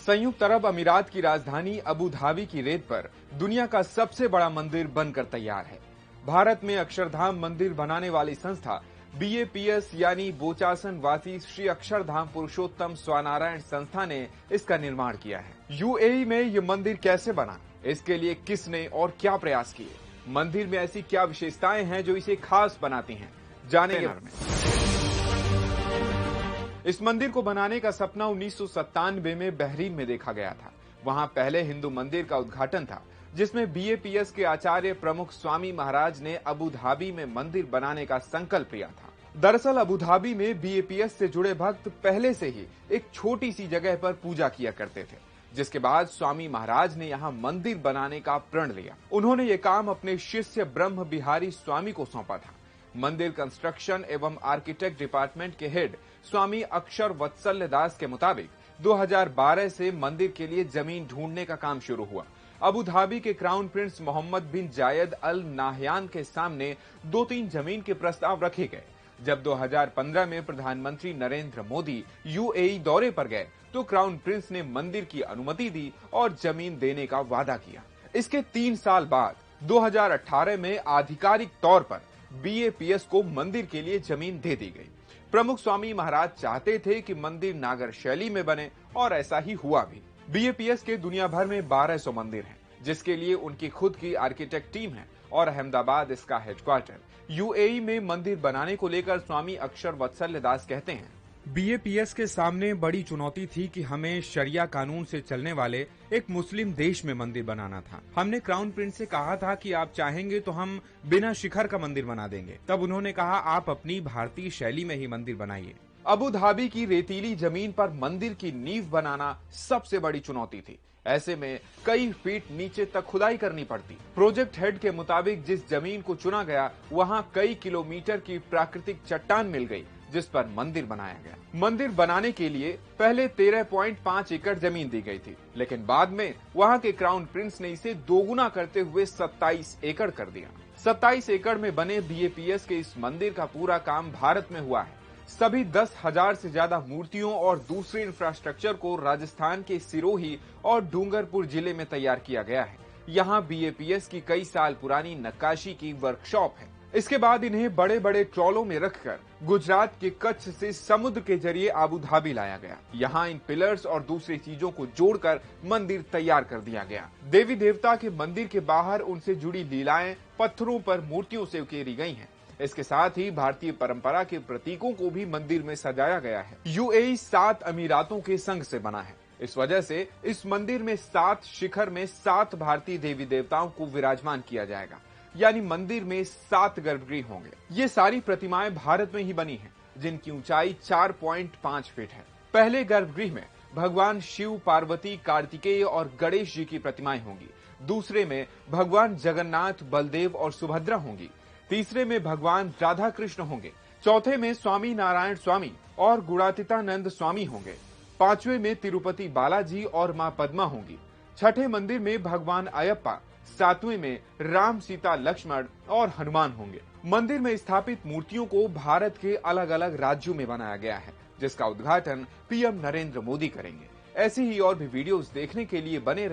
संयुक्त अरब अमीरात की राजधानी अबू धाबी की रेत पर दुनिया का सबसे बड़ा मंदिर बनकर तैयार है। भारत में अक्षरधाम मंदिर बनाने वाली संस्था BAPS यानी बोचासन वासी श्री अक्षरधाम पुरुषोत्तम स्वानारायण संस्था ने इसका निर्माण किया है। UAE में ये मंदिर कैसे बना, इसके लिए किसने और क्या प्रयास किए, मंदिर में ऐसी क्या विशेषताएं हैं जो इसे खास बनाती हैं, जानेंगे। इस मंदिर को बनाने का सपना 1997 में बहरीन में देखा गया था। वहां पहले हिंदू मंदिर का उद्घाटन था, जिसमें BAPS के आचार्य प्रमुख स्वामी महाराज ने अबू धाबी में मंदिर बनाने का संकल्प लिया था। दरअसल अबू धाबी में BAPS से जुड़े भक्त पहले से ही एक छोटी सी जगह पर पूजा किया करते थे, जिसके बाद स्वामी महाराज ने यहाँ मंदिर बनाने का प्रण लिया। उन्होंने ये काम अपने शिष्य ब्रह्म बिहारी स्वामी को सौंपा था। मंदिर कंस्ट्रक्शन एवं आर्किटेक्ट डिपार्टमेंट के हेड स्वामी अक्षर वत्सल दास के मुताबिक 2012 से मंदिर के लिए जमीन ढूंढने का काम शुरू हुआ। अबू धाबी के क्राउन प्रिंस मोहम्मद बिन जायद अल नाहयान के सामने 2-3 जमीन के प्रस्ताव रखे गए। जब 2015 में प्रधानमंत्री नरेंद्र मोदी UAE दौरे पर गए तो क्राउन प्रिंस ने मंदिर की अनुमति दी और जमीन देने का वादा किया। इसके 3 साल बाद 2018 में आधिकारिक तौर पर BAPS को मंदिर के लिए जमीन दे दी गई। प्रमुख स्वामी महाराज चाहते थे कि मंदिर नागर शैली में बने और ऐसा ही हुआ भी। BAPS के दुनिया भर में 1200 मंदिर हैं, जिसके लिए उनकी खुद की आर्किटेक्ट टीम है और अहमदाबाद इसका हेडक्वार्टर। UAE में मंदिर बनाने को लेकर स्वामी अक्षर वत्सल दास कहते हैं, BAPS के सामने बड़ी चुनौती थी कि हमें शरिया कानून से चलने वाले एक मुस्लिम देश में मंदिर बनाना था। हमने क्राउन प्रिंस से कहा था कि आप चाहेंगे तो हम बिना शिखर का मंदिर बना देंगे। तब उन्होंने कहा आप अपनी भारतीय शैली में ही मंदिर बनाइए। अबू धाबी की रेतीली जमीन पर मंदिर की नींव बनाना सबसे बड़ी चुनौती थी। ऐसे में कई फीट नीचे तक खुदाई करनी पड़ती। प्रोजेक्ट हेड के मुताबिक जिस जमीन को चुना गया वहां कई किलोमीटर की प्राकृतिक चट्टान मिल गई, जिस पर मंदिर बनाया गया। मंदिर बनाने के लिए पहले 13.5 एकड़ जमीन दी गई थी, लेकिन बाद में वहां के क्राउन प्रिंस ने इसे दोगुना करते हुए 27 एकड़ कर दिया। 27 एकड़ में बने BAPS के इस मंदिर का पूरा काम भारत में हुआ है। सभी 10,000 से ज्यादा मूर्तियों और दूसरे इंफ्रास्ट्रक्चर को राजस्थान के सिरोही और डूंगरपुर जिले में तैयार किया गया है। यहाँ BAPS की कई साल पुरानी नक्काशी की वर्कशॉप है। इसके बाद इन्हें बड़े बड़े ट्रॉलों में रखकर गुजरात के कच्छ से समुद्र के जरिए अबू धाबी लाया गया। यहाँ इन पिलर्स और दूसरी चीजों को जोड़कर मंदिर तैयार कर दिया गया। देवी देवता के मंदिर के बाहर उनसे जुड़ी लीलाएं पत्थरों पर मूर्तियों से उकेरी गई हैं। इसके साथ ही भारतीय परंपरा के प्रतीकों को भी मंदिर में सजाया गया है। UAE 7 अमीरातों के संघ से बना है। इस वजह से इस मंदिर में 7 शिखर में 7 भारतीय देवी देवताओं को विराजमान किया जाएगा, यानी मंदिर में 7 गर्भगृह होंगे। ये सारी प्रतिमाएं भारत में ही बनी हैं, जिनकी ऊंचाई 4.5 फीट है। पहले गर्भगृह में भगवान शिव, पार्वती, कार्तिकेय और गणेश जी की प्रतिमाएं होंगी। दूसरे में भगवान जगन्नाथ, बलदेव और सुभद्रा होंगी। तीसरे में भगवान राधा कृष्ण होंगे। चौथे में स्वामी नारायण स्वामी और गुणातीतानंद स्वामी होंगे। 5वें में तिरुपति बालाजी और मां पद्मा होंगी। 6ठे मंदिर में भगवान अयप्पा, 7वें में राम, सीता, लक्ष्मण और हनुमान होंगे। मंदिर में स्थापित मूर्तियों को भारत के अलग अलग राज्यों में बनाया गया है, जिसका उद्घाटन PM नरेंद्र मोदी करेंगे। ऐसी ही और भी वीडियोस देखने के लिए बने